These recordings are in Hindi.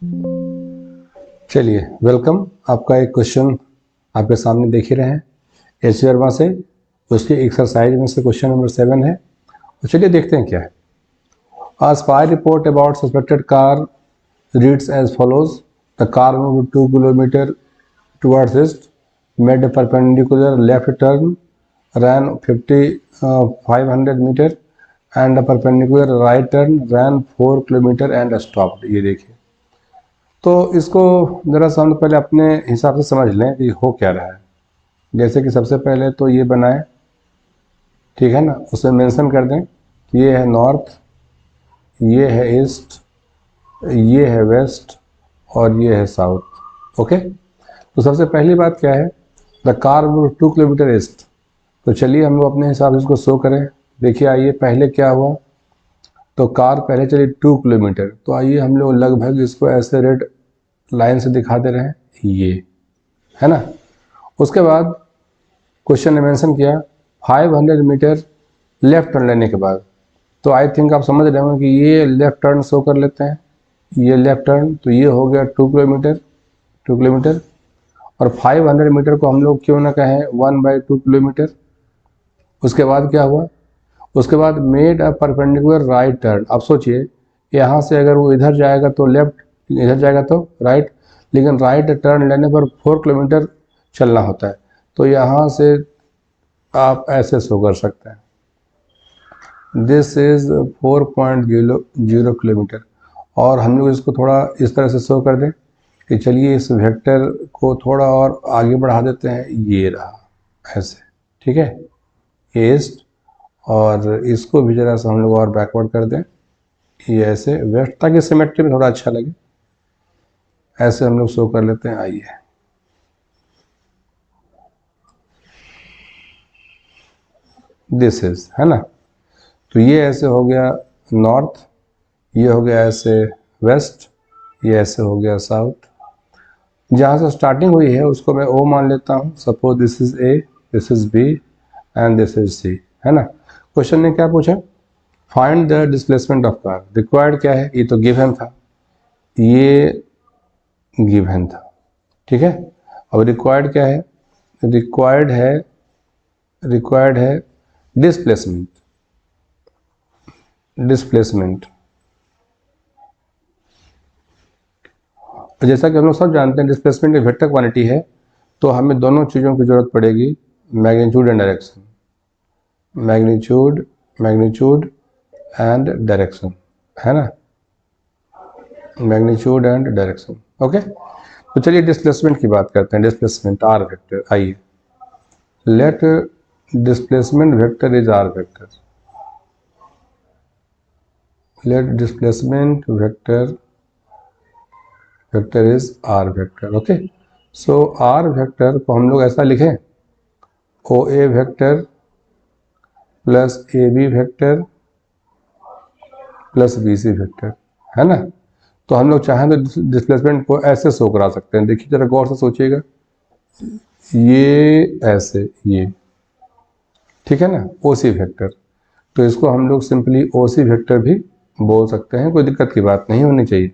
चलिए वेलकम। आपका एक क्वेश्चन आपके सामने देख ही रहे हैं एच वर्मा से, उसकी एक्सरसाइज में से क्वेश्चन नंबर 7 है। तो चलिए देखते हैं क्या है। A spy report about suspected car reads as follows: The car moved 2 kilometers towards east, made a perpendicular left turn, ran 500 meters, and a perpendicular right turn, ran 4 kilometers and stopped। ये देखिए, तो इसको ज़रा सा हम पहले अपने हिसाब से समझ लें कि हो क्या रहा है। जैसे कि सबसे पहले तो ये बनाए, ठीक है ना, उसे मेंशन कर दें कि ये है नॉर्थ, ये है ईस्ट, ये है वेस्ट और ये है साउथ। ओके, तो सबसे पहली बात क्या है, the car move 2 kilometre east. तो चलिए हम लोग अपने हिसाब से इसको शो करें। देखिए आइए, पहले क्या हुआ, तो कार पहले चली 2 किलोमीटर, तो आइए हम लोग लगभग इसको ऐसे रेड लाइन से दिखा दे रहे हैं, ये है ना। उसके बाद क्वेश्चन ने मेंशन किया 500 मीटर लेफ्ट टर्न लेने के बाद, तो आई थिंक आप समझ रहे होंगे कि ये लेफ्ट टर्न शो कर लेते हैं, ये लेफ्ट टर्न, तो ये हो गया 2 किलोमीटर, 2 किलोमीटर। और 500 मीटर को हम लोग क्यों ना कहें 1/2 किलोमीटर। उसके बाद क्या हुआ, उसके बाद made a perpendicular right turn. अब सोचिए, यहाँ से अगर वो इधर जाएगा तो लेफ्ट, इधर जाएगा तो राइट, लेकिन राइट टर्न लेने पर 4 किलोमीटर चलना होता है, तो यहाँ से आप ऐसे शो कर सकते हैं, दिस इज 4.0 किलोमीटर। और हम लोग इसको थोड़ा इस तरह से शो कर दें कि चलिए इस वेक्टर को थोड़ा और आगे बढ़ा देते हैं, ये रहा ऐसे, ठीक है, ईस्ट। और इसको भी जरा सा हम लोग और बैकवर्ड कर दें, ये ऐसे वेस्ट, ताकि सिमेट्री में थोड़ा अच्छा लगे। ऐसे हम लोग शो कर लेते हैं, आइए, दिस इज, है ना। तो ये ऐसे हो गया नॉर्थ, ये हो गया ऐसे वेस्ट, ये ऐसे हो गया साउथ। जहाँ से स्टार्टिंग हुई है उसको मैं ओ मान लेता हूँ। Suppose this is A, this is B and this is C, है ना। क्वेश्चन ने क्या पूछा, find the displacement of car. Required क्या है, ये तो गिवन था, ये गिवन था, ठीक है। अब रिक्वायर्ड क्या है, रिक्वायर्ड है डिस्प्लेसमेंट, डिस्प्लेसमेंट। तो जैसा कि हम लोग सब जानते हैं डिस्प्लेसमेंट एक वेक्टर क्वांटिटी है, तो हमें दोनों चीज़ों की जरूरत पड़ेगी, magnitude and direction, magnitude, magnitude and direction, है ना, मैग्नीट्यूड एंड डायरेक्शन। ओके, तो चलिए डिस्प्लेसमेंट की बात करते हैं। डिस्प्लेसमेंट आर वेक्टर, आइए, let displacement vector is R vector, let displacement vector is R vector. Okay, so R vector को हम लोग ऐसा लिखें, O A vector plus A B vector plus B C vector, है ना। तो हम लोग चाहें तो डिस्प्लेसमेंट को ऐसे शो करा सकते हैं। देखिए जरा गौर से सोचिएगा, ये ऐसे, ये, ठीक है ना, ओ सी वेक्टर। तो इसको हम लोग सिंपली ओ सी वेक्टर भी बोल सकते हैं, कोई दिक्कत की बात नहीं होनी चाहिए।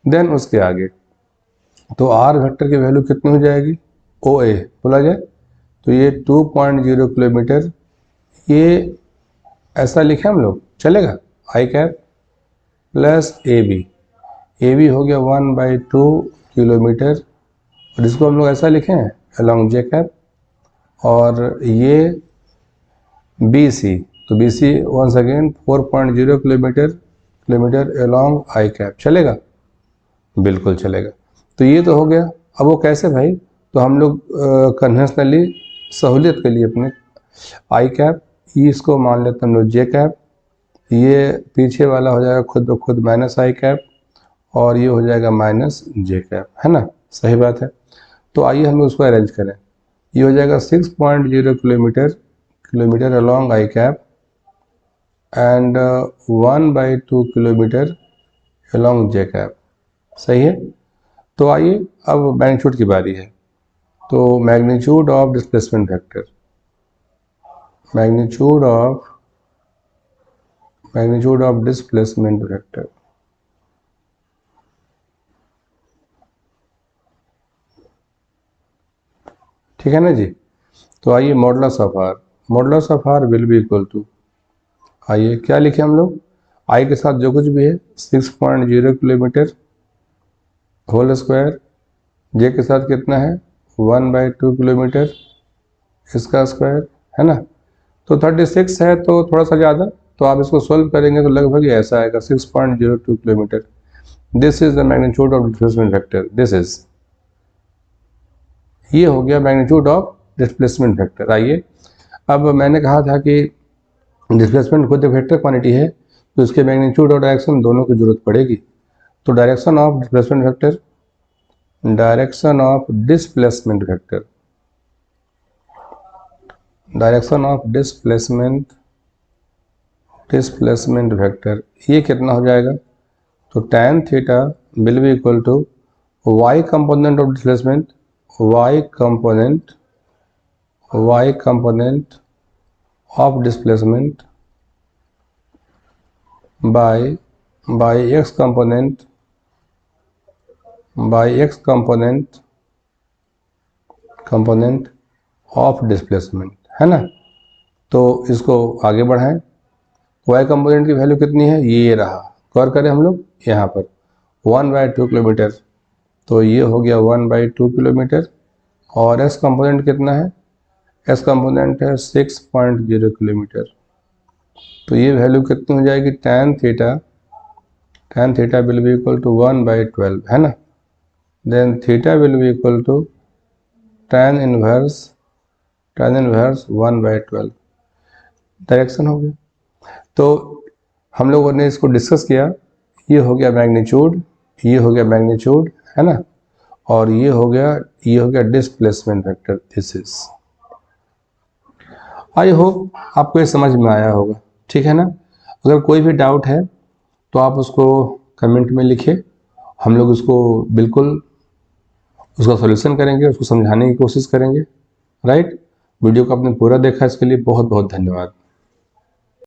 देन उसके आगे तो आर वेक्टर की वैल्यू कितनी हो जाएगी, ओ ए बोला जाए तो ये 2.0 किलोमीटर, ये ऐसा लिखे हम लोग, चलेगा, आई कैप प्लस ए बी हो गया 1/2 किलोमीटर, और इसको हम लोग ऐसा लिखें अलॉन्ग जे कैप। और ये बी सी, तो B C once again 4.0 kilometre along I cap, चलेगा, बिल्कुल चलेगा। तो ये तो हो गया। अब वो कैसे भाई, तो हम लोग कन्वेंशनली सहूलियत के लिए अपने आई कैप, इसको मान लेते हैं हम लोग जे कैप, ये पीछे वाला हो जाएगा खुद ब खुद माइनस आई कैप, और ये हो जाएगा माइनस जे कैप, है ना, सही बात है। तो आइए हम उसको अरेंज करें, ये हो जाएगा 6.0 kilometre along I cap and 1/2 kilometre along J cap, सही है। तो आइए अब मैग्नीट्यूड की बारी है। तो magnitude of displacement vector, magnitude of displacement vector, ठीक है ना जी। तो आइए modulus of R will be equal to, आइए क्या लिखे हम लोग, आई के साथ जो कुछ भी है 6.0 किलोमीटर होल स्क्वायर, जे के साथ कितना है 1/2 किलोमीटर इसका स्क्वायर, है ना। तो 36 है तो थोड़ा सा ज़्यादा, तो आप इसको सोल्व करेंगे तो लगभग ऐसा आएगा 6.02 kilometre. This is the magnitude of displacement vector, this is, ये हो गया मैग्नीट्यूड ऑफ डिस्प्लेसमेंट वेक्टर। आइए अब मैंने कहा था कि डिस्प्लेसमेंट खुद एक वेक्टर क्वांटिटी है, तो इसके मैग्नीट्यूड और डायरेक्शन दोनों की जरूरत पड़ेगी। तो direction of displacement vector, direction of displacement vector, direction of displacement vector, ये कितना हो जाएगा, तो tan theta will be equal to y component of displacement, y component of displacement by x component of displacement, है ना। तो इसको आगे बढ़ाएं, y कंपोनेंट की वैल्यू कितनी है, ये रहा, गौर करें हम लोग यहाँ पर 1/2 किलोमीटर, तो ये हो गया 1/2 किलोमीटर। और s कंपोनेंट कितना है, s कंपोनेंट है 6.0 किलोमीटर, तो ये वैल्यू कितनी हो जाएगी, tan theta will be equal to 1/12, है ना। Then theta will be equal to tan inverse 1/12, direction हो गया। तो हम लोगों ने इसको डिस्कस किया, ये हो गया मैग्नीट्यूड, ये हो गया मैग्नीट्यूड, है ना, और ये हो गया displacement vector, this is. I hope आपको ये समझ में आया होगा, ठीक है ना। अगर कोई भी डाउट है तो आप उसको कमेंट में लिखिए, हम लोग उसको बिल्कुल उसका सॉल्यूशन करेंगे, उसको समझाने की कोशिश करेंगे, राइट। वीडियो को आपने पूरा देखा, इसके लिए बहुत बहुत धन्यवाद।